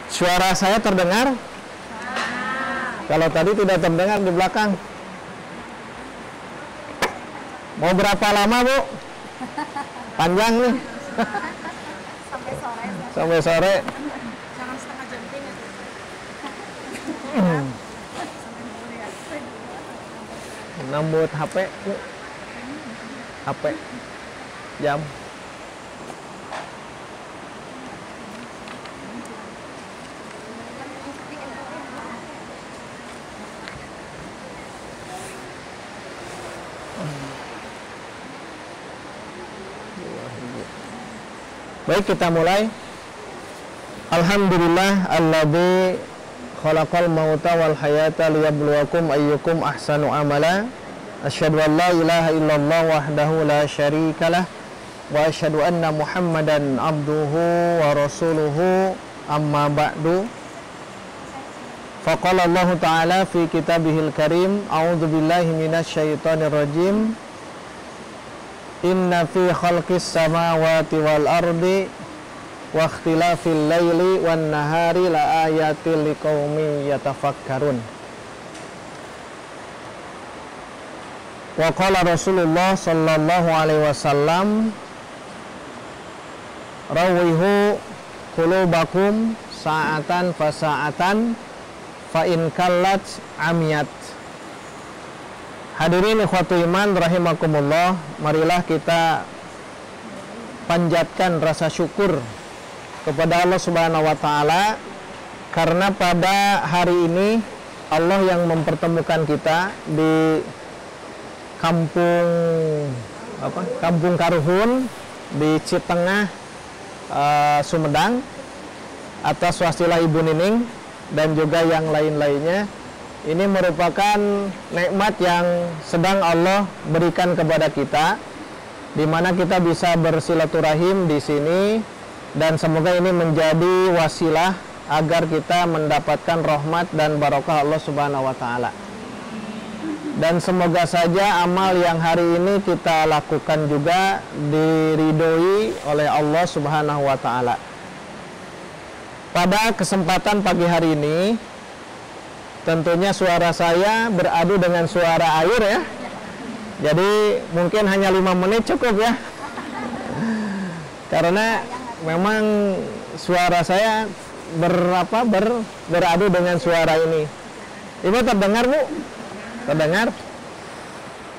Suara saya terdengar? Kalau tadi tidak terdengar di belakang. Mau berapa lama, Bu? Panjang nih. Sampai sore. Sampai sore. Jangan setengah jam ini. Nambut HP, Bu. HP. Jam. Baik, kita mulai. Alhamdulillah alladzi khalaqal mauta wal hayata liyabluwakum ayyukum ahsanu amala. Asyhadu an la ilaha illallah wahdahu la syarikalah wa asyhadu anna Muhammadan abduhu wa rasuluhu amma ba'du. Faqala Allah Ta'ala fi kitabihil karim, a'udzu billahi minasy syaithanir rajim. Inna fi khalqis samawati wal ardi wa ikhtilafil laili wan nahari la ayatil liqaumin yatafakkarun. Wa qala Rasulullah sallallahu alaihi wasallam, rawihu qulubakum sa'atan fa sa'atan fa in kallat amiyat. Hadirin ikhwatu iman rahimakumullah, marilah kita panjatkan rasa syukur kepada Allah Subhanahu wa taala karena pada hari ini Allah yang mempertemukan kita di Kampung Karuhun di Citengah, Sumedang, atas wasilah Ibu Nining dan juga yang lain-lainnya. Ini merupakan nikmat yang sedang Allah berikan kepada kita, di mana kita bisa bersilaturahim di sini, dan semoga ini menjadi wasilah agar kita mendapatkan rahmat dan barokah Allah Subhanahu wa taala. Dan semoga saja amal yang hari ini kita lakukan juga diridhoi oleh Allah Subhanahu wa taala. Pada kesempatan pagi hari ini, tentunya suara saya beradu dengan suara air ya. Jadi mungkin hanya 5 menit cukup ya. Karena memang suara saya beradu dengan suara ini. Ibu terdengar, Bu? Terdengar?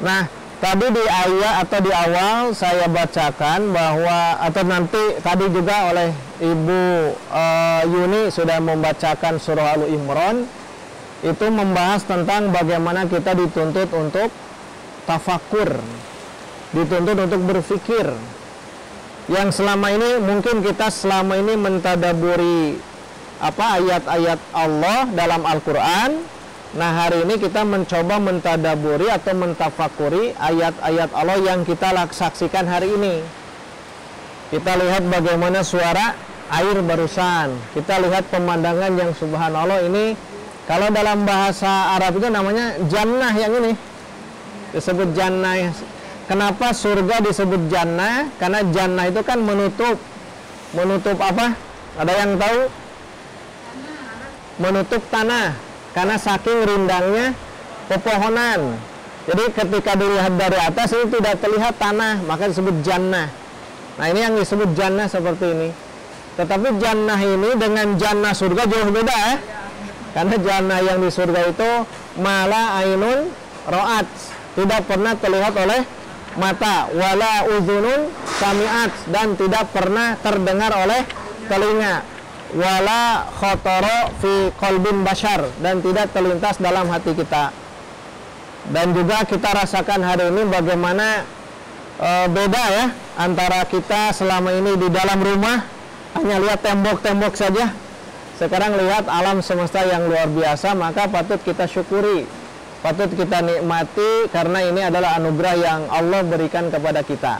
Nah, tadi di ayat atau di awal saya bacakan bahwa, atau nanti tadi juga oleh Ibu Yuni sudah membacakan surah Al-Imran. Itu membahas tentang bagaimana kita dituntut untuk tafakur, dituntut untuk berpikir. Yang selama ini mungkin kita selama ini mentadaburi ayat-ayat Allah dalam Al-Quran. Nah, hari ini kita mencoba mentadaburi atau mentafakuri ayat-ayat Allah yang kita saksikan hari ini. Kita lihat bagaimana suara air barusan. Kita lihat pemandangan yang subhanallah ini. Kalau dalam bahasa Arab itu namanya jannah, yang ini disebut jannah. Kenapa surga disebut jannah? Karena jannah itu kan menutup apa? Ada yang tahu? Menutup tanah, karena saking rindangnya pepohonan. Jadi ketika dilihat dari atas itu tidak terlihat tanah, maka disebut jannah. Nah, ini yang disebut jannah seperti ini. Tetapi jannah ini dengan jannah surga jauh beda ya. Karena jannah yang di surga itu mala ainun ro'at, tidak pernah terlihat oleh mata, wala uzunun sami'at, dan tidak pernah terdengar oleh telinga, wala khotoro fi qalbin bashar, dan tidak terlintas dalam hati kita. Dan juga kita rasakan hari ini bagaimana beda ya antara kita selama ini di dalam rumah hanya lihat tembok-tembok saja. Sekarang lihat alam semesta yang luar biasa, maka patut kita syukuri, patut kita nikmati, karena ini adalah anugerah yang Allah berikan kepada kita.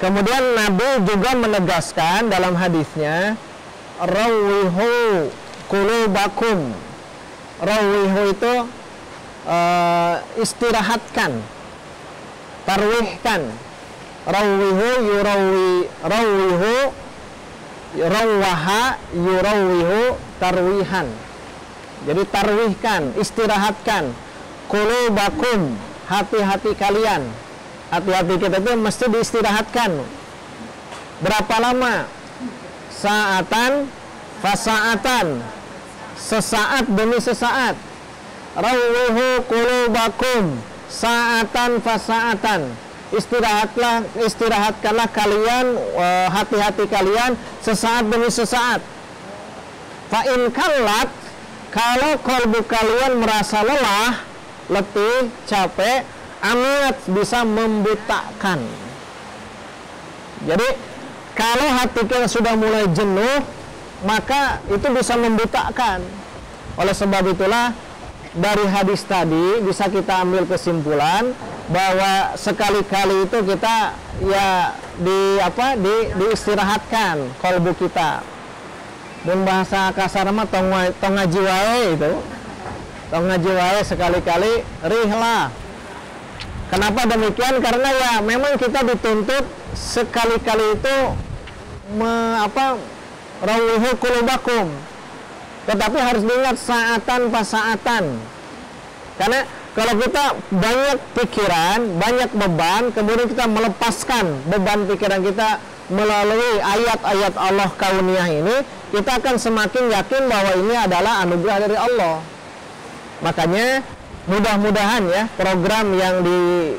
Kemudian Nabi juga menegaskan dalam hadisnya, rawihu qulubakum. Rawihu itu istirahatkan, tarwihkan. Rawihu yurawihu Rawaha yurawwihu tarwihan. Jadi tarwihkan, istirahatkan. Qulubakum, hati-hati kalian. Hati-hati kita itu mesti diistirahatkan. Berapa lama? Sa'atan fasa'atan, sesaat demi sesaat. Rawwihu qulubakum, sa'atan fasa'atan. Istirahatkanlah kalian, hati-hati kalian sesaat demi sesaat. Fa in kallat, kalau kalbu kalian merasa lelah, letih, capek, amat bisa membutakan. Jadi kalau hati kita sudah mulai jenuh, maka itu bisa membutakan. Oleh sebab itulah dari hadis tadi bisa kita ambil kesimpulan bahwa sekali-kali itu kita ya diistirahatkan kalbu kita. Dan bahasa kasar mah tong ngaji wae itu. Tong ngaji wae sekali-kali rihlah. Kenapa demikian? Karena ya memang kita dituntut sekali-kali itu rawuhu qulubakum. Tetapi harus diingat saatan pasaatan. Karena kalau kita banyak pikiran, banyak beban, kemudian kita melepaskan beban pikiran kita melalui ayat-ayat Allah kauniyah ini, kita akan semakin yakin bahwa ini adalah anugerah dari Allah. Makanya mudah-mudahan ya program yang di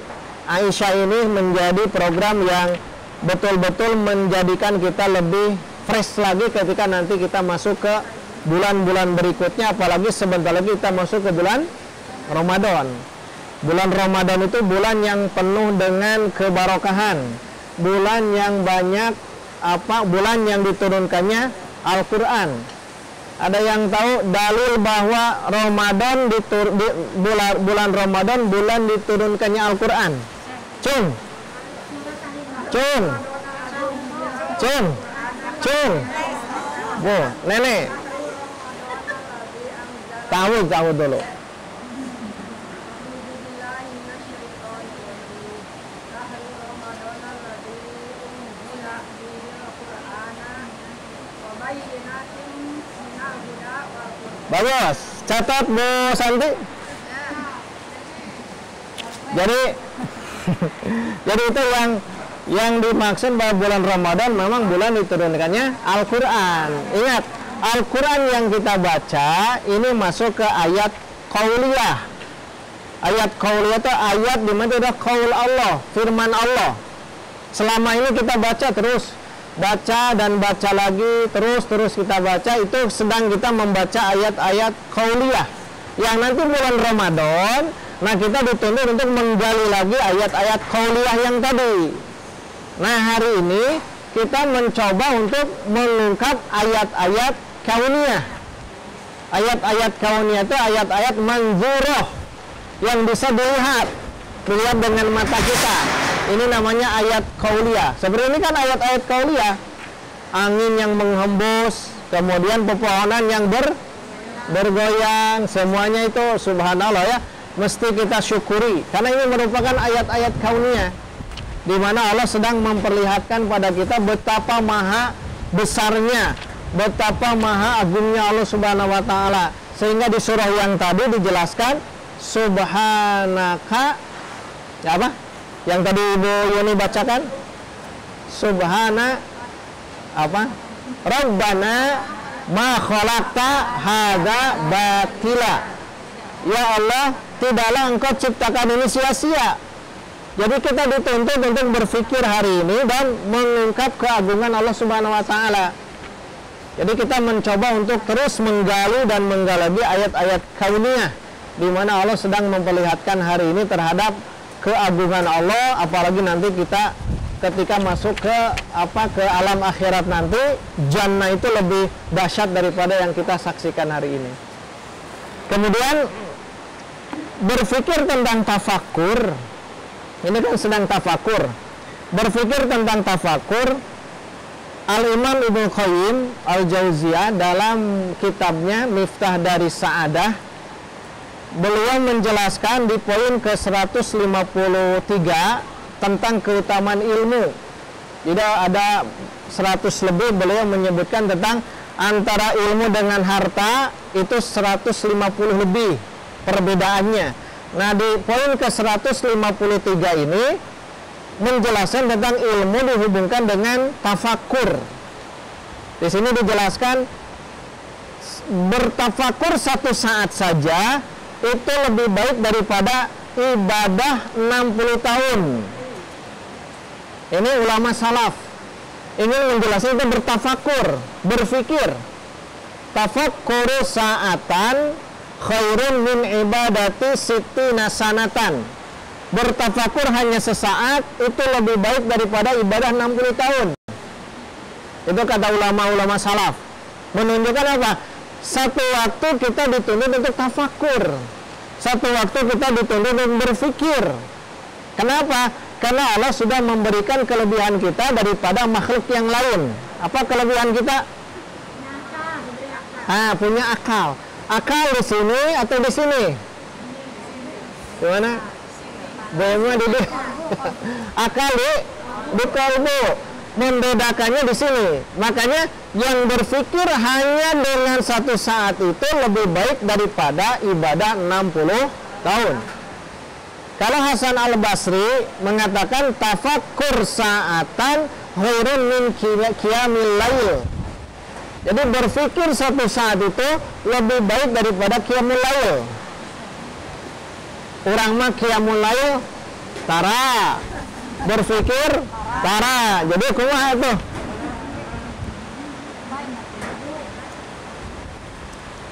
Aisyah ini menjadi program yang betul-betul menjadikan kita lebih fresh lagi ketika nanti kita masuk ke bulan-bulan berikutnya, apalagi sebentar lagi kita masuk ke bulan Ramadan. Bulan Ramadan itu bulan yang penuh dengan kebarokahan, bulan yang banyak bulan yang diturunkannya Al-Qur'an. Ada yang tahu dalil bahwa Ramadan bulan Ramadan bulan diturunkannya Al-Qur'an? Cung. Bu, nenek. Tahu dulu. Bagus, catat Bu Santi. Jadi itu yang dimaksud bahwa bulan Ramadan memang bulan diturunkannya Al-Qur'an. Ingat, Al-Qur'an yang kita baca ini masuk ke ayat qauliyah. Ayat qauliyah itu ayat di mana ada qaul Allah, firman Allah. Selama ini kita baca terus, baca dan baca lagi, terus kita baca, itu sedang kita membaca ayat-ayat qauliyah. Yang nanti bulan Ramadan, nah kita dituntut untuk menggali lagi ayat-ayat qauliyah yang tadi. Nah hari ini kita mencoba untuk mengungkap ayat-ayat kauniyah. Ayat-ayat kauniyah itu ayat-ayat manzurah yang bisa dilihat dengan mata kita. Ini namanya ayat qauliyah. Seperti ini kan ayat-ayat qauliyah. Angin yang menghembus, kemudian pepohonan yang bergoyang, semuanya itu subhanallah ya, mesti kita syukuri karena ini merupakan ayat-ayat kauniyah di mana Allah sedang memperlihatkan pada kita betapa maha besarnya, betapa maha agungnya Allah Subhanahu wa taala. Sehingga di surah yang tadi dijelaskan subhanaka ya apa? Yang tadi Ibu Yuni bacakan subhana apa? Rabbana ma khalaqta hadza batila. Ya Allah, tidaklah Engkau ciptakan ini sia-sia. Jadi kita dituntut untuk berpikir hari ini dan mengungkap keagungan Allah Subhanahu wa taala. Jadi kita mencoba untuk terus menggali dan menggali ayat-ayat kauniyah di mana Allah sedang memperlihatkan hari ini terhadap keagungan Allah, apalagi nanti kita ketika masuk ke alam akhirat nanti, jannah itu lebih dahsyat daripada yang kita saksikan hari ini. Kemudian berpikir tentang tafakur. Ini kan sedang tafakur. Berpikir tentang tafakur, Al-Imam Ibnu Qayyim Al-Jauziyah dalam kitabnya Miftah dari Sa'adah, beliau menjelaskan di poin ke-153 tentang keutamaan ilmu. Jadi ada 100 lebih beliau menyebutkan tentang antara ilmu dengan harta itu 150 lebih perbedaannya. Nah, di poin ke 153 ini menjelaskan tentang ilmu dihubungkan dengan tafakur. Di sini dijelaskan bertafakur 1 saat saja itu lebih baik daripada ibadah 60 tahun. Ini ulama salaf ingin menjelaskan itu bertafakur, berfikir. Tafakkuru sa'atan khairun min ibadati sittina sanatan. Bertafakur hanya sesaat itu lebih baik daripada ibadah 60 tahun. Itu kata ulama-ulama salaf. Menunjukkan apa? Satu waktu kita dituntut untuk tafakur. Satu waktu kita dituntut untuk berfikir. Kenapa? Karena Allah sudah memberikan kelebihan kita daripada makhluk yang lain. Apa kelebihan kita? Punya akal. Akal di sini atau di sini? Di mana? Bagaimana di akal di kalbu. Membedakannya di sini. Makanya yang berfikir hanya dengan 1 saat itu lebih baik daripada ibadah 60 tahun. Kalau Hasan al-Basri mengatakan tafakkur sa'atan khairun min qiyamil lail. Jadi berfikir 1 saat itu lebih baik daripada qiyamul lail. Urang mah qiyamul lail tara, berfikir tara. Jadi kumaha itu?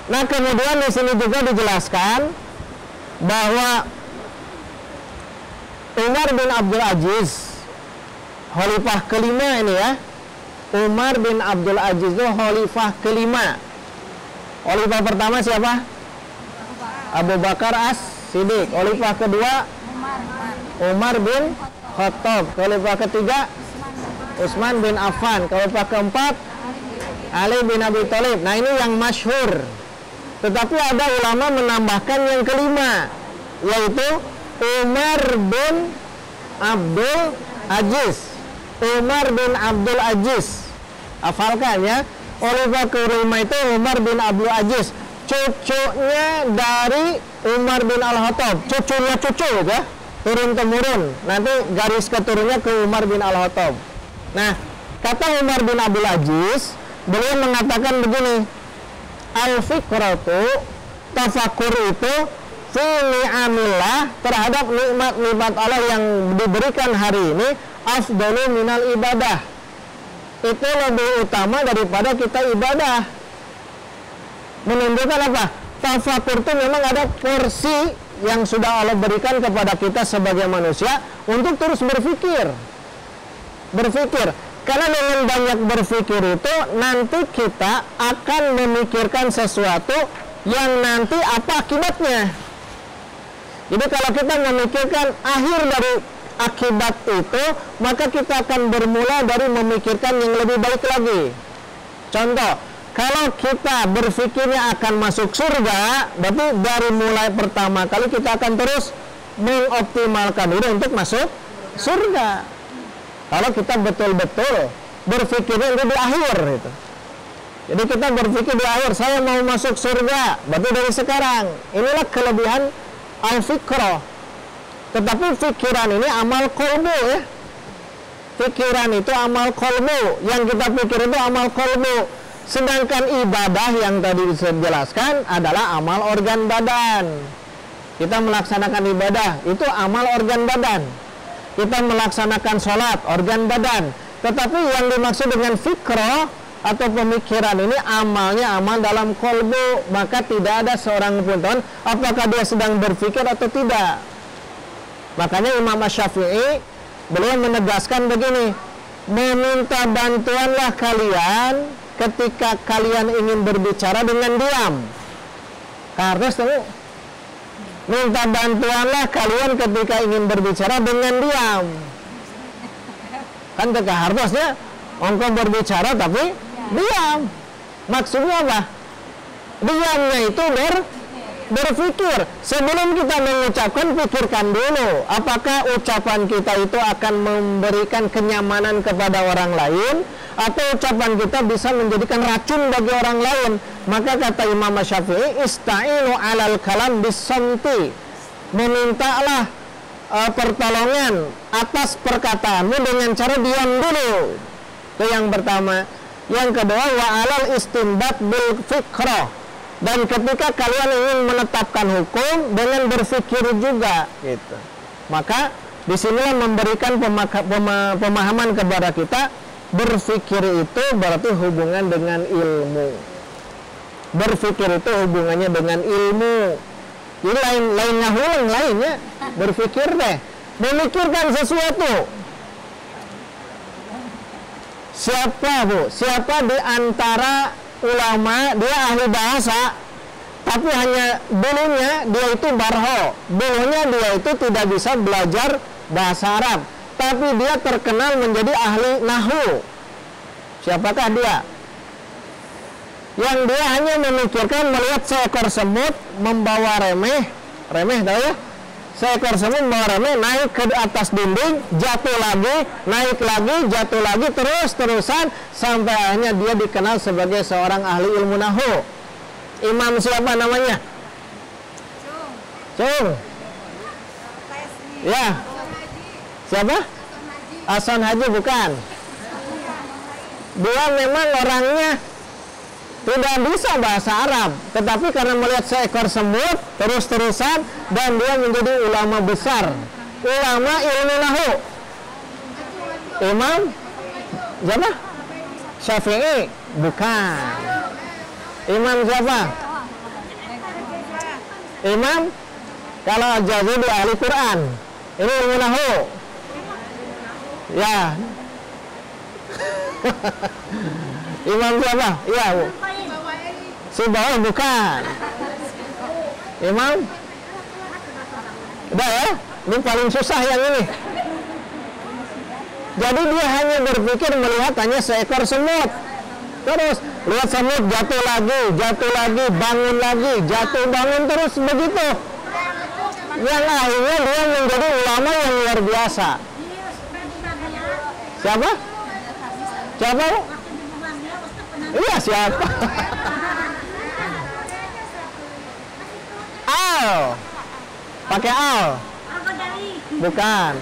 Nah, kemudian di sini juga dijelaskan bahwa Umar bin Abdul Aziz, khalifah kelima ini ya. Umar bin Abdul Aziz itu khalifah kelima. Khalifah pertama siapa? Abu Bakar As-Siddiq. Khalifah kedua Umar bin Khattab. Khalifah ketiga Utsman bin Affan. Khalifah keempat Ali bin Abi Thalib. Nah, ini yang masyhur. Tetapi ada ulama menambahkan yang kelima, yaitu Umar bin Abdul Aziz. Umar bin Abdul Aziz. Hafalkan ya. Khalifah kelima itu Umar bin Abdul Aziz. Cucunya dari Umar bin Al-Khattab. Cucunya cucu ya. Turun-temurun. Nanti garis keturunnya ke Umar bin Al-Khattab. Nah, kata Umar bin Abdul Aziz, beliau mengatakan begini, al-fikratu, tafakur itu fi ni'amillah, terhadap nikmat-nikmat Allah yang diberikan hari ini, afdalu minal ibadah. Itu lebih utama daripada kita ibadah. Menunjukkan apa? Tafakur itu memang ada porsi yang sudah Allah berikan kepada kita sebagai manusia untuk terus berfikir. Berfikir. Karena dengan banyak berfikir itu nanti kita akan memikirkan sesuatu yang nanti apa akibatnya. Jadi kalau kita memikirkan akhir dari akibat itu, maka kita akan bermula dari memikirkan yang lebih baik lagi. Contoh, kalau kita berfikirnya akan masuk surga, berarti dari mulai pertama kali kita akan terus mengoptimalkan diri untuk masuk surga. Kalau kita betul-betul berfikirnya itu di akhir itu. Jadi kita berpikir di akhir, saya mau masuk surga, berarti dari sekarang. Inilah kelebihan al-fikrah. Tetapi pikiran ini amal qalbu ya. Pikiran itu amal qalbu. Yang kita pikir itu amal qalbu. Sedangkan ibadah yang tadi dijelaskan adalah amal organ badan. Kita melaksanakan ibadah, itu amal organ badan. Kita melaksanakan sholat, organ badan. Tetapi yang dimaksud dengan fikrah atau pemikiran ini amalnya amal dalam qalbu. Maka tidak ada seorang pun tahu apakah dia sedang berpikir atau tidak. Makanya Imam Asy-Syafi'i beliau menegaskan begini, meminta bantuanlah kalian ketika kalian ingin berbicara dengan diam. Karena minta bantuanlah kalian ketika ingin berbicara dengan diam. Kan teka harusnya engkau berbicara tapi diam. Maksudnya apa? Diamnya itu berpikir. Sebelum kita mengucapkan, pikirkan dulu apakah ucapan kita itu akan memberikan kenyamanan kepada orang lain, atau ucapan kita bisa menjadikan racun bagi orang lain. Maka kata Imam Syafi'i, ista'inu alal kalam bisamti, memintalah pertolongan atas perkataanmu dengan cara diam dulu. Itu yang pertama. Yang kedua, wa alal istinbat bil fikrah, dan ketika kalian ingin menetapkan hukum, dengan berpikir juga gitu. Maka disinilah memberikan pemahaman kepada kita, berpikir itu berarti hubungan dengan ilmu. Berpikir itu hubungannya dengan ilmu. Jadi lain ngahulang lainnya. Berpikir deh, memikirkan sesuatu. Siapa di antara ulama dia ahli bahasa, tapi hanya dulunya dia itu barho, dulunya dia itu tidak bisa belajar bahasa Arab, tapi dia terkenal menjadi ahli nahu. Siapakah dia? Yang dia hanya memikirkan melihat seekor semut membawa remeh tahu ya? Seekor semut membawa remeh naik ke atas dinding, jatuh lagi, naik lagi, jatuh lagi, terus-terusan sampai akhirnya dia dikenal sebagai seorang ahli ilmu nahu. Imam siapa namanya? Cung. Ya. Siapa? Hasan Haji bukan. Dia memang orangnya tidak bisa bahasa Arab, tetapi karena melihat seekor semut terus-terusan, dan dia menjadi ulama besar, ulama ilmu nahu. Imam siapa? Syafi'i bukan. Imam siapa? Imam kalau Al-Jazuli ahli Quran, ini ilmu nahu. Ya. Imam siapa? Iya, Bu. Sibawi bukan. Imam? Udah ya? Ini paling susah yang ini. Jadi dia hanya berpikir melihat hanya seekor semut. Terus lihat semut jatuh lagi, bangun lagi, jatuh bangun terus begitu. Yang akhirnya dia menjadi ulama yang luar biasa. Siapa? Siapa? Iya, siapa? Al. Pakai al. Bukan.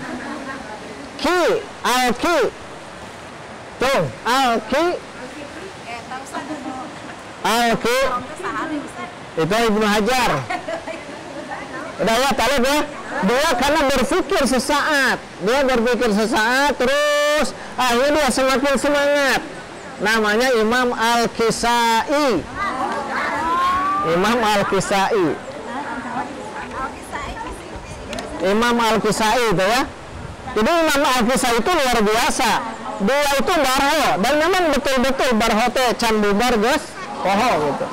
Ki, al-ki. Tuh, al-ki. Al-ki. Itu Ibnu Hajar. Udah ya, talib ya. Dia karena berpikir sesaat. Terus akhirnya dia semakin semangat. Namanya Imam Al-Kisai. Imam Al-Kisai. Imam Al-Kisai itu ya. Jadi Imam Al-Kisai itu luar biasa. Dia itu barho, dan memang betul-betul barho teh can bubar geus poho gitu.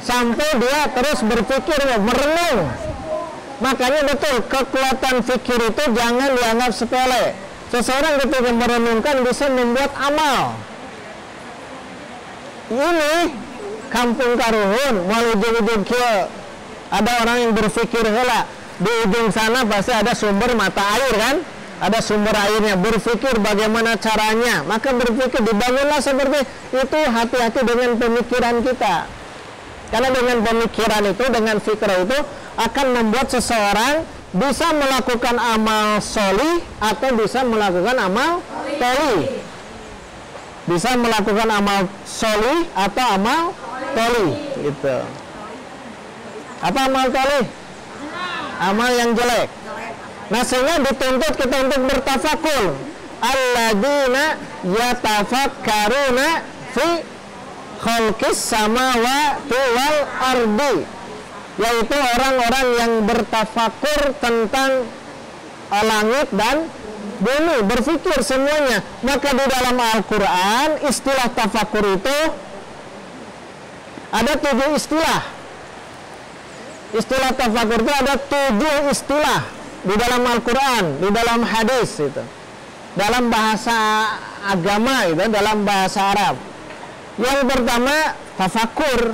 Sampai dia terus berpikir, merenung. Makanya betul, kekuatan fikir itu jangan dianggap sepele. Seseorang ketika merenungkan bisa membuat amal. Ini kampung Karuhun, mau ujung-ujung kia, ada orang yang berpikir heula, di ujung sana pasti ada sumber mata air kan? Ada sumber airnya, berpikir bagaimana caranya. Maka berpikir, dibangunlah seperti itu, hati-hati dengan pemikiran kita. Karena dengan pemikiran itu, dengan fikir itu akan membuat seseorang bisa melakukan amal solih atau bisa melakukan amal toli. Bisa melakukan amal solih atau amal toli gitu. Apa amal toli? Amal yang jelek. Nah, sehingga dituntut kita untuk bertafakur. Alladzina yatafakkaruna fi khalqis samawati wal ardi, yaitu orang-orang yang bertafakur tentang langit dan bumi, berpikir semuanya. Maka di dalam Al-Quran istilah tafakur itu ada 7 istilah. Istilah tafakur itu ada 7 istilah di dalam Al-Quran, di dalam hadis itu, dalam bahasa agama itu, dalam bahasa Arab. Yang pertama tafakur.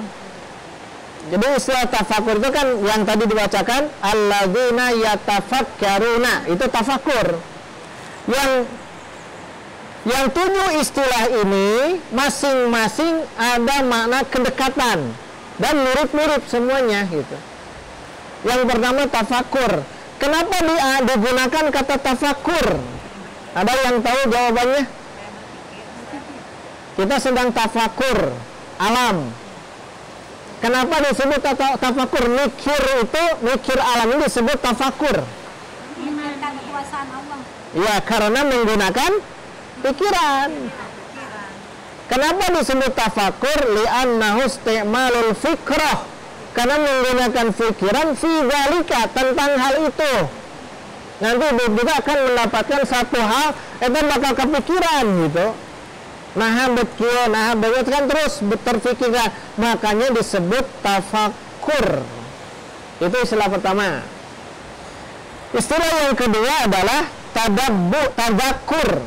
Jadi istilah tafakur itu kan yang tadi dibacakan alladzina yatafakkaruna, itu tafakur. Yang 7 istilah ini masing-masing ada makna kedekatan dan mirip-mirip semuanya gitu. Yang pertama tafakur. Kenapa digunakan kata tafakur? Ada yang tahu jawabannya? Kita sedang tafakur alam. Kenapa disebut tafakur? Mikir alam ini disebut tafakur. Memikirkan kekuasaan Allah. Ya, karena menggunakan pikiran. Kenapa disebut tafakur? Li'annahu isti'malul fikrah. Karena menggunakan pikiran fi dzalika, tentang hal itu. Nanti kita akan mendapatkan satu hal itu bakal kepikiran gitu. Nah kan terus berpikirkan, makanya disebut tafakur. Itu istilah pertama. Istilah yang kedua adalah tadzakur.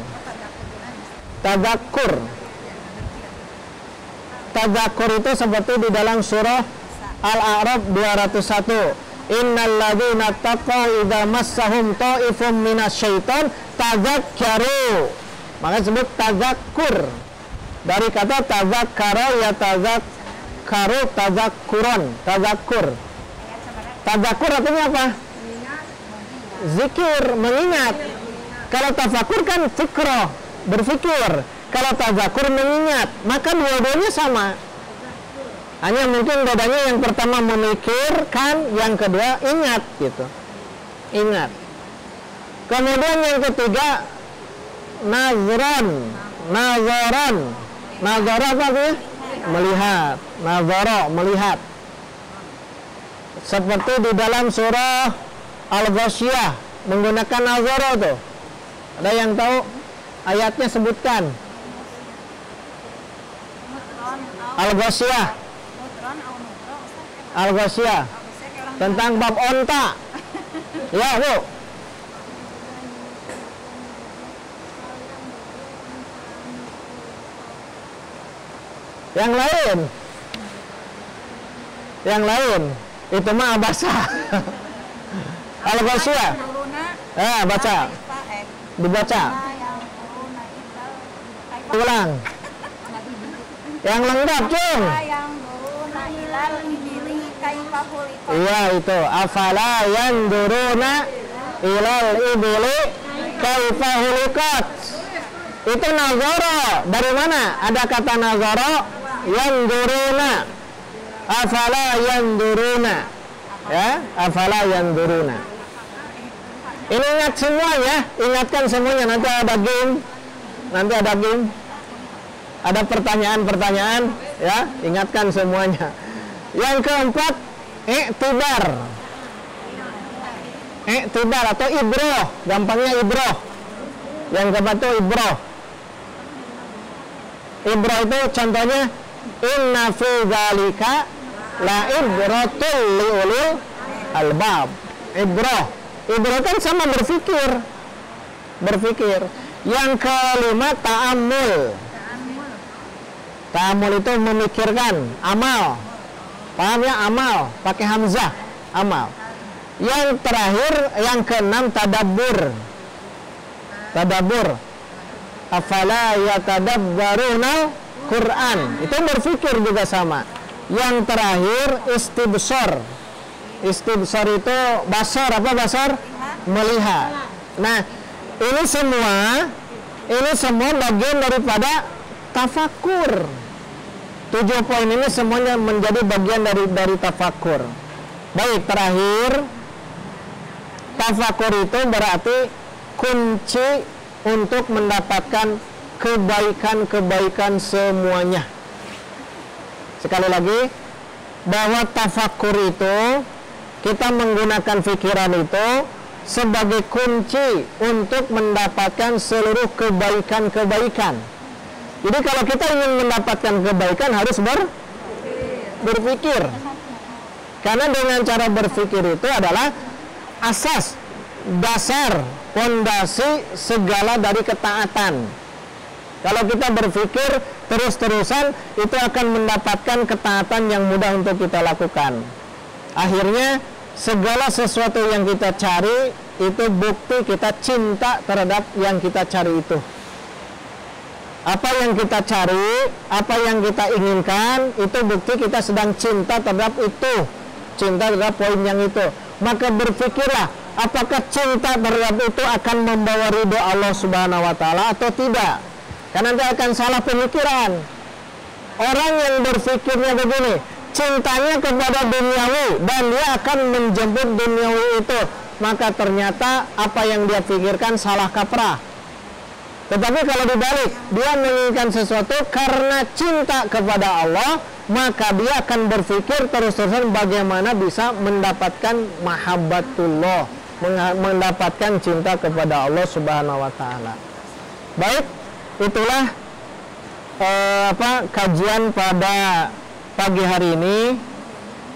Tadzakur itu seperti di dalam surah Al-A'raf 201. Innal ladzina taqaw idza massahum ta'ifum minasyaiton tadzakkaru. Maka disebut tazakkur. Dari kata tazakkara ya tazakkaru, tazakkuron, tazakkur. Tazakkur artinya apa? Zikir, mengingat. Kalau tafakur kan fikroh, berfikir. Kalau tazakkur mengingat, maka dua-duanya sama. Hanya mungkin bedanya yang pertama memikirkan, yang kedua ingat gitu. Ingat. Kemudian yang ketiga nazaran. Nazara apa artinya? Melihat. Nazara, melihat. Seperti di dalam surah Al-Ghasyiyah menggunakan nazara tuh. Ada yang tahu ayatnya sebutkan? Al-Ghasyiyah. Al-Ghasyiyah tentang bab onta. Ya, Bu. Yang lain itu mah abasa. Al-Ghasyiyah. Baca. Dibaca. Ulang. Yang lengkap, Cung. Iya itu. Afala yanduruna ilal ibili kaifa hulikat. Itu nazara. Dari mana ada kata nazara? Yanduruna. Afala yanduruna. Ya, afala yanduruna. Ini ingat semua ya, ingatkan semuanya. Nanti ada game. Ada pertanyaan-pertanyaan ya, ingatkan semuanya. Yang keempat, iktibar atau ibroh, gampangnya ibroh. Yang keempat itu ibroh. Ibroh itu contohnya inna fi dzalika la ibratul liulil albab. Ibroh kan sama berpikir. Yang kelima ta'ammul. Ta'ammul itu memikirkan, amal. Paham ya? Amal, pakai hamzah, amal. Yang terakhir, yang keenam tadabbur. Afala yatadabbaruna Quran. Itu berpikir juga sama. Yang terakhir istibsar. Istibsar itu basar, apa basar? Melihat. Nah, ini semua bagian daripada tafakur. 7 poin ini semuanya menjadi bagian dari tafakur. Baik, terakhir, tafakur itu berarti kunci untuk mendapatkan kebaikan-kebaikan semuanya. Sekali lagi, bahwa tafakur itu kita menggunakan pikiran itu sebagai kunci untuk mendapatkan seluruh kebaikan-kebaikan. Jadi kalau kita ingin mendapatkan kebaikan harus berpikir. Karena dengan cara berpikir itu adalah asas, dasar, fondasi segala dari ketaatan. Kalau kita berpikir terus-terusan, itu akan mendapatkan ketaatan yang mudah untuk kita lakukan. Akhirnya segala sesuatu yang kita cari itu bukti kita cinta terhadap yang kita cari itu. Apa yang kita cari, apa yang kita inginkan, itu bukti kita sedang cinta terhadap itu, cinta terhadap poin yang itu. Maka berpikirlah, apakah cinta terhadap itu akan membawa ridho Allah Subhanahu wa Ta'ala atau tidak? Karena nanti akan salah pemikiran. Orang yang berpikirnya begini, cintanya kepada duniawi dan dia akan menjemput duniawi itu, maka ternyata apa yang dia pikirkan salah kaprah. Tetapi kalau dibalik, dia menginginkan sesuatu karena cinta kepada Allah, maka dia akan berpikir terus-terusan bagaimana bisa mendapatkan mahabbatullah, mendapatkan cinta kepada Allah Subhanahu wa Ta'ala. Baik, itulah kajian pada pagi hari ini.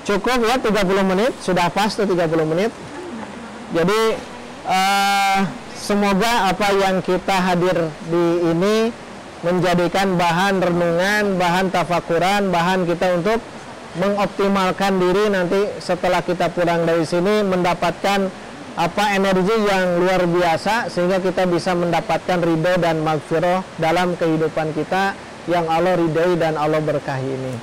Cukup ya, 30 menit, sudah pas tuh 30 menit. Jadi semoga apa yang kita hadir di ini menjadikan bahan renungan, bahan tafakuran, bahan kita untuk mengoptimalkan diri nanti setelah kita pulang dari sini, mendapatkan energi yang luar biasa sehingga kita bisa mendapatkan ridho dan maghfirah dalam kehidupan kita yang Allah ridhoi dan Allah berkahi ini.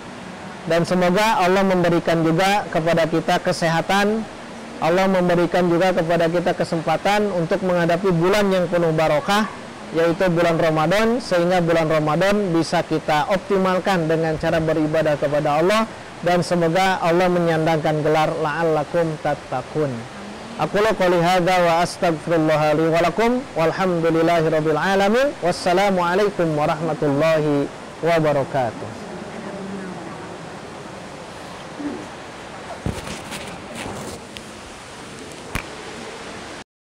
Dan semoga Allah memberikan juga kepada kita kesehatan, Allah memberikan juga kepada kita kesempatan untuk menghadapi bulan yang penuh barokah, yaitu bulan Ramadan, sehingga bulan Ramadan bisa kita optimalkan dengan cara beribadah kepada Allah, dan semoga Allah menyandangkan gelar la'allakum tattaqun. Aqulu qouli hadza wa astaghfirullah li wa lakum walhamdulillahirabbil alamin. Wassalamu alaikum warahmatullahi wabarakatuh.